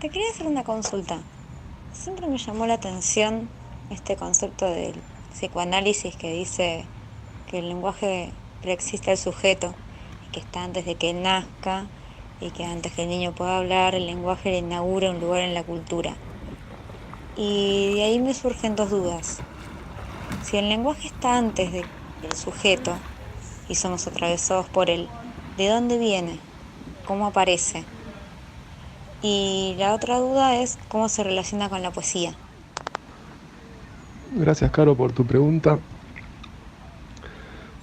Te quería hacer una consulta. Siempre me llamó la atención este concepto del psicoanálisis que dice que el lenguaje preexiste al sujeto y que está antes de que él nazca y que antes que el niño pueda hablar, el lenguaje le inaugura un lugar en la cultura. Y de ahí me surgen dos dudas. Si el lenguaje está antes del sujeto y somos atravesados por él, ¿de dónde viene? ¿Cómo aparece? Y la otra duda es cómo se relaciona con la poesía. Gracias, Caro, por tu pregunta.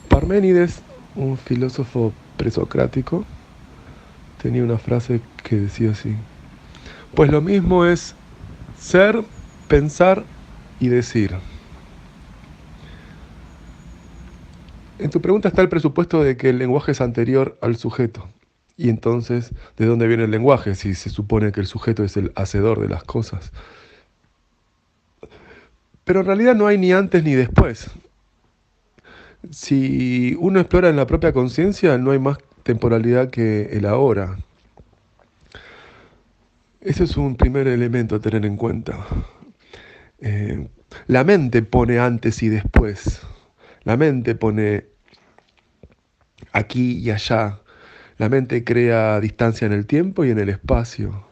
Parménides, un filósofo presocrático, tenía una frase que decía así: pues lo mismo es ser, pensar y decir. En tu pregunta está el presupuesto de que el lenguaje es anterior al sujeto. Y entonces, ¿de dónde viene el lenguaje si se supone que el sujeto es el hacedor de las cosas? Pero en realidad no hay ni antes ni después. Si uno explora en la propia conciencia, no hay más temporalidad que el ahora. Ese es un primer elemento a tener en cuenta. Eh, la mente pone antes y después. La mente pone aquí y allá. La mente crea distancia en el tiempo y en el espacio.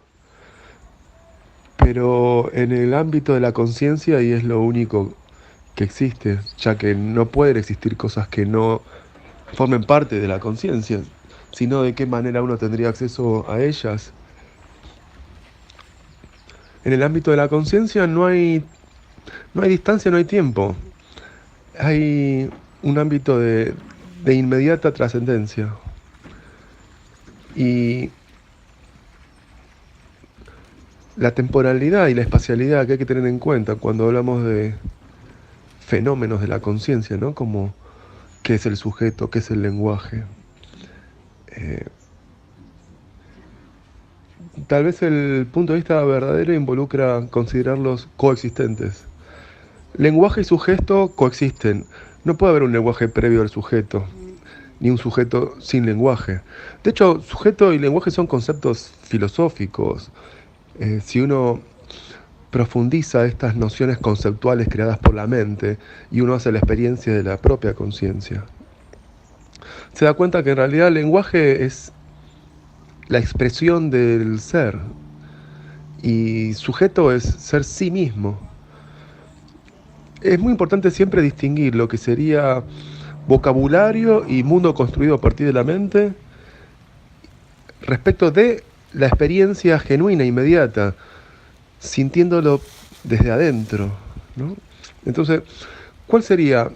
Pero en el ámbito de la conciencia, y es lo único que existe, ya que no pueden existir cosas que no formen parte de la conciencia, sino de qué manera uno tendría acceso a ellas. En el ámbito de la conciencia no hay distancia, no hay tiempo. Hay un ámbito de inmediata trascendencia. Y la temporalidad y la espacialidad que hay que tener en cuenta cuando hablamos de fenómenos de la conciencia, ¿no? Como qué es el sujeto, qué es el lenguaje. Eh, Tal vez el punto de vista verdadero involucra considerarlos coexistentes. Lenguaje y sujeto coexisten. No puede haber un lenguaje previo al sujeto, ni un sujeto sin lenguaje. De hecho, sujeto y lenguaje son conceptos filosóficos. Si uno profundiza estas nociones conceptuales creadas por la mente y uno hace la experiencia de la propia conciencia, se da cuenta que en realidad el lenguaje es la expresión del ser y sujeto es ser sí mismo. Es muy importante siempre distinguir lo que sería vocabulario y mundo construido a partir de la mente respecto de la experiencia genuina, inmediata, sintiéndolo desde adentro, ¿no? Entonces, ¿cuál sería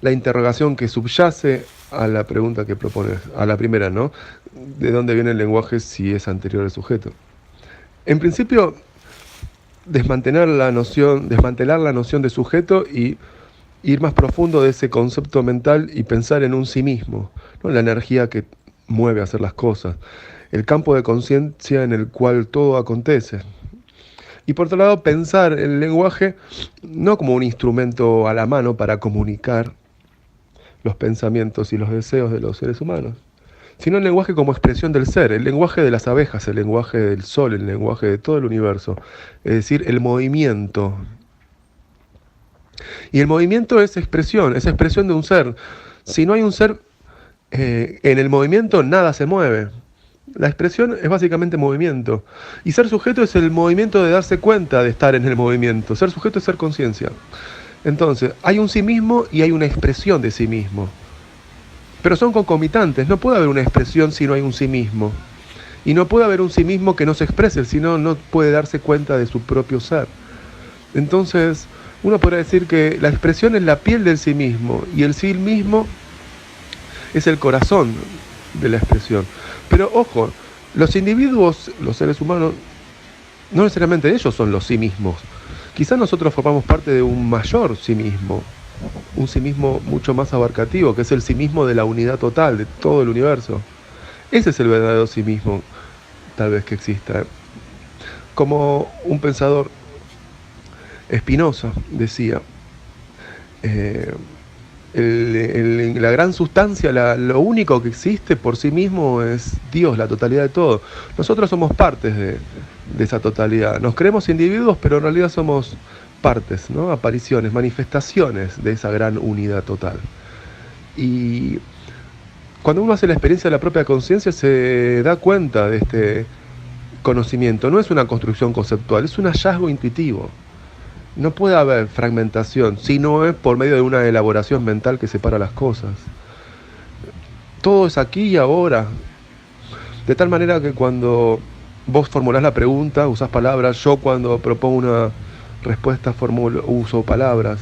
la interrogación que subyace a la pregunta que propones? A la primera, ¿no? ¿De dónde viene el lenguaje si es anterior al sujeto? En principio, desmantelar la noción de sujeto y ir más profundo de ese concepto mental y pensar en un sí mismo, ¿no? La energía que mueve a hacer las cosas, el campo de conciencia en el cual todo acontece. Y por otro lado, pensar el lenguaje no como un instrumento a la mano para comunicar los pensamientos y los deseos de los seres humanos, sino el lenguaje como expresión del ser, el lenguaje de las abejas, el lenguaje del sol, el lenguaje de todo el universo, es decir, el movimiento. Y el movimiento es expresión de un ser. Si no hay un ser en el movimiento, nada se mueve. La expresión es básicamente movimiento. Y ser sujeto es el movimiento de darse cuenta de estar en el movimiento. Ser sujeto es ser conciencia. Entonces, hay un sí mismo y hay una expresión de sí mismo. Pero son concomitantes. No puede haber una expresión si no hay un sí mismo. Y no puede haber un sí mismo que no se exprese, si no, no puede darse cuenta de su propio ser. Entonces, uno podría decir que la expresión es la piel del sí mismo y el sí mismo es el corazón de la expresión. Pero ojo, los individuos, los seres humanos, no necesariamente ellos son los sí mismos. Quizás nosotros formamos parte de un mayor sí mismo, un sí mismo mucho más abarcativo, que es el sí mismo de la unidad total, de todo el universo. Ese es el verdadero sí mismo, tal vez que exista. Como un pensador, Spinoza, decía, La gran sustancia, lo único que existe por sí mismo es Dios, la totalidad de todo. Nosotros somos partes de esa totalidad. Nos creemos individuos, pero en realidad somos partes, ¿no? Apariciones, manifestaciones de esa gran unidad total. Y cuando uno hace la experiencia de la propia conciencia, se da cuenta de este conocimiento. No es una construcción conceptual, es un hallazgo intuitivo. No puede haber fragmentación, si no es por medio de una elaboración mental que separa las cosas. Todo es aquí y ahora. De tal manera que cuando vos formulás la pregunta, usás palabras. Yo cuando propongo una respuesta uso palabras.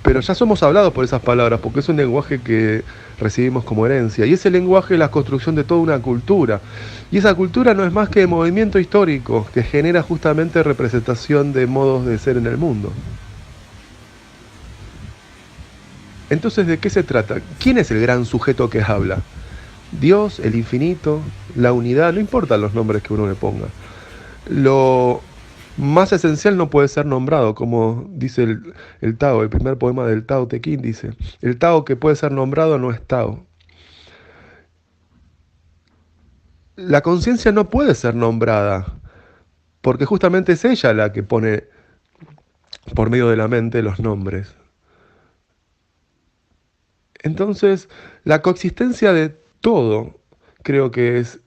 Pero ya somos hablados por esas palabras, porque es un lenguaje que recibimos como herencia. Y ese lenguaje es la construcción de toda una cultura. Y esa cultura no es más que movimiento histórico, que genera justamente representación de modos de ser en el mundo. Entonces, ¿de qué se trata? ¿Quién es el gran sujeto que habla? Dios, el infinito, la unidad, no importan los nombres que uno le ponga. Lo más esencial no puede ser nombrado, como dice el Tao, el primer poema del Tao Te Ching dice, el Tao que puede ser nombrado no es Tao. La conciencia no puede ser nombrada, porque justamente es ella la que pone por medio de la mente los nombres. Entonces, la coexistencia de todo creo que es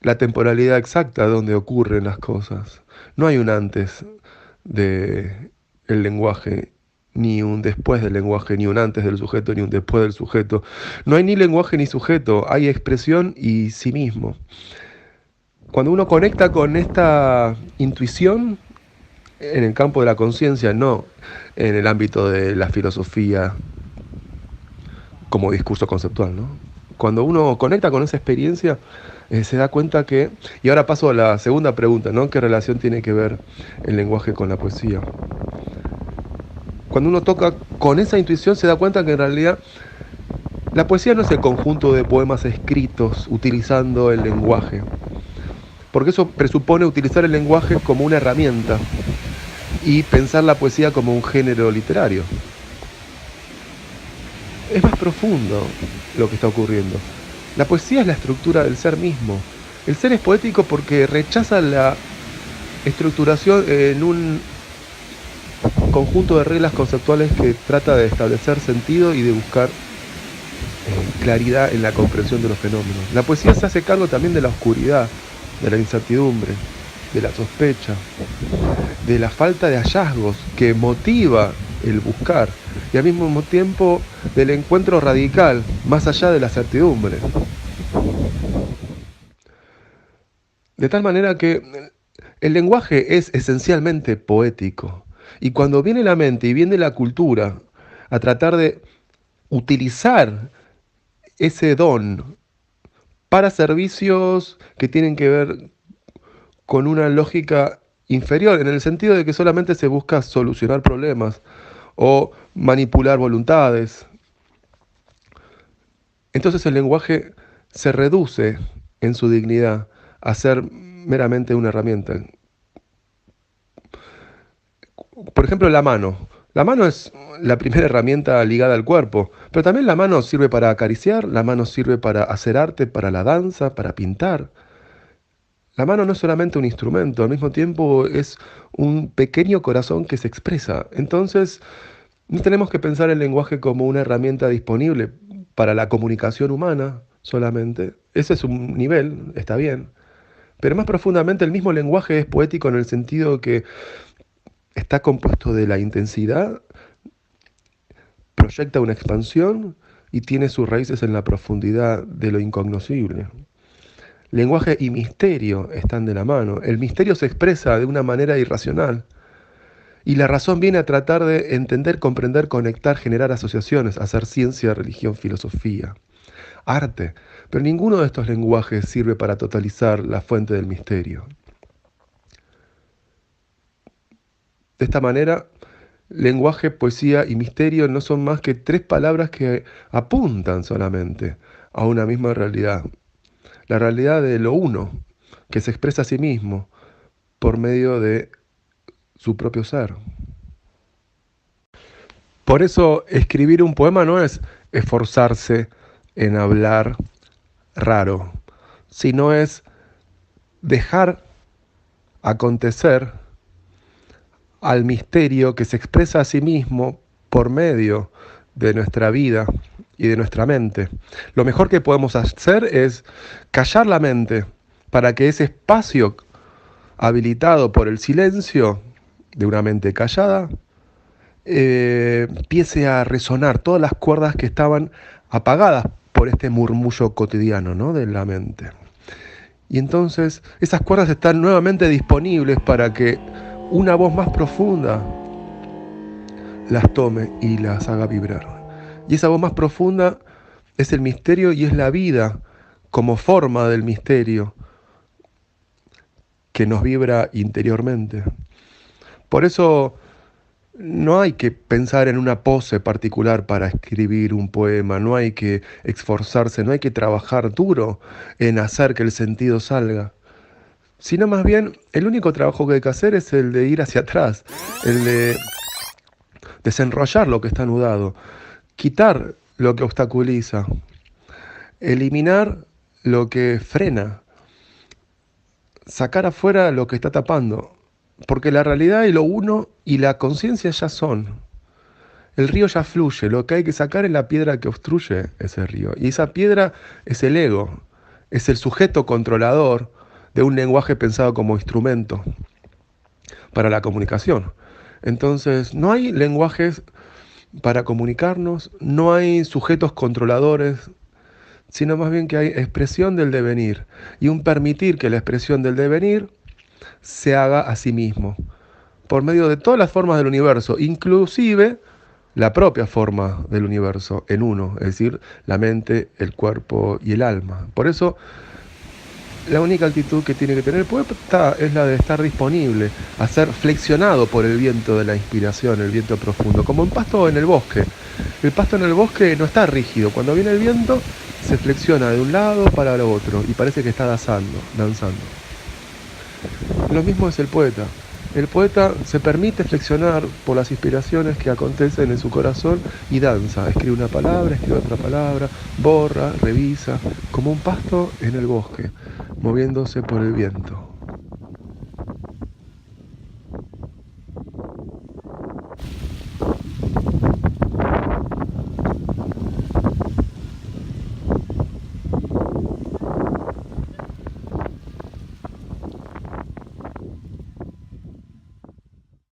la temporalidad exacta donde ocurren las cosas. No hay un antes del lenguaje, ni un después del lenguaje, ni un antes del sujeto, ni un después del sujeto. No hay ni lenguaje ni sujeto, hay expresión y sí mismo. Cuando uno conecta con esta intuición, en el campo de la conciencia, no en el ámbito de la filosofía como discurso conceptual, ¿no? Cuando uno conecta con esa experiencia, se da cuenta que... Y ahora paso a la segunda pregunta, ¿no? ¿Qué relación tiene que ver el lenguaje con la poesía? Cuando uno toca con esa intuición, se da cuenta que en realidad la poesía no es el conjunto de poemas escritos utilizando el lenguaje, porque eso presupone utilizar el lenguaje como una herramienta y pensar la poesía como un género literario. Es más profundo lo que está ocurriendo. La poesía es la estructura del ser mismo. El ser es poético porque rechaza la estructuración en un conjunto de reglas conceptuales que trata de establecer sentido y de buscar claridad en la comprensión de los fenómenos. La poesía se hace cargo también de la oscuridad, de la incertidumbre, de la sospecha, de la falta de hallazgos que motiva el buscar y al mismo tiempo del encuentro radical más allá de la certidumbre. De tal manera que el lenguaje es esencialmente poético y cuando viene la mente y viene la cultura a tratar de utilizar ese don para servicios que tienen que ver con una lógica inferior, en el sentido de que solamente se busca solucionar problemas o manipular voluntades. Entonces el lenguaje se reduce en su dignidad a ser meramente una herramienta. Por ejemplo, la mano. La mano es la primera herramienta ligada al cuerpo, pero también la mano sirve para acariciar, la mano sirve para hacer arte, para la danza, para pintar. La mano no es solamente un instrumento, al mismo tiempo es un pequeño corazón que se expresa. Entonces, no tenemos que pensar el lenguaje como una herramienta disponible para la comunicación humana solamente. Ese es un nivel, está bien. Pero más profundamente el mismo lenguaje es poético en el sentido que está compuesto de la intensidad, proyecta una expansión y tiene sus raíces en la profundidad de lo incognoscible. Lenguaje y misterio están de la mano. El misterio se expresa de una manera irracional. Y la razón viene a tratar de entender, comprender, conectar, generar asociaciones, hacer ciencia, religión, filosofía, arte. Pero ninguno de estos lenguajes sirve para totalizar la fuente del misterio. De esta manera, lenguaje, poesía y misterio no son más que tres palabras que apuntan solamente a una misma realidad. La realidad de lo uno, que se expresa a sí mismo por medio de su propio ser. Por eso escribir un poema no es esforzarse en hablar raro, sino es dejar acontecer al misterio que se expresa a sí mismo por medio de nuestra vida y de nuestra mente. Lo mejor que podemos hacer es callar la mente para que ese espacio habilitado por el silencio de una mente callada empiece a resonar todas las cuerdas que estaban apagadas por este murmullo cotidiano, ¿no?, de la mente. Y entonces esas cuerdas están nuevamente disponibles para que una voz más profunda las tome y las haga vibrar. Y esa voz más profunda es el misterio y es la vida como forma del misterio que nos vibra interiormente. Por eso no hay que pensar en una pose particular para escribir un poema, no hay que esforzarse, no hay que trabajar duro en hacer que el sentido salga, sino más bien el único trabajo que hay que hacer es el de ir hacia atrás, el de desenrollar lo que está anudado, quitar lo que obstaculiza, eliminar lo que frena, sacar afuera lo que está tapando, porque la realidad y lo uno y la conciencia ya son. El río ya fluye, lo que hay que sacar es la piedra que obstruye ese río. Y esa piedra es el ego, es el sujeto controlador de un lenguaje pensado como instrumento para la comunicación. Entonces, no hay lenguajes para comunicarnos, no hay sujetos controladores, sino más bien que hay expresión del devenir y un permitir que la expresión del devenir se haga a sí mismo, por medio de todas las formas del universo, inclusive la propia forma del universo en uno, es decir, la mente, el cuerpo y el alma. Por eso, la única actitud que tiene que tener el poeta es la de estar disponible, a ser flexionado por el viento de la inspiración, el viento profundo, como un pasto en el bosque. El pasto en el bosque no está rígido, cuando viene el viento se flexiona de un lado para el otro y parece que está danzando. Lo mismo es el poeta. El poeta se permite flexionar por las inspiraciones que acontecen en su corazón y danza. Escribe una palabra, escribe otra palabra, borra, revisa, como un pasto en el bosque, moviéndose por el viento.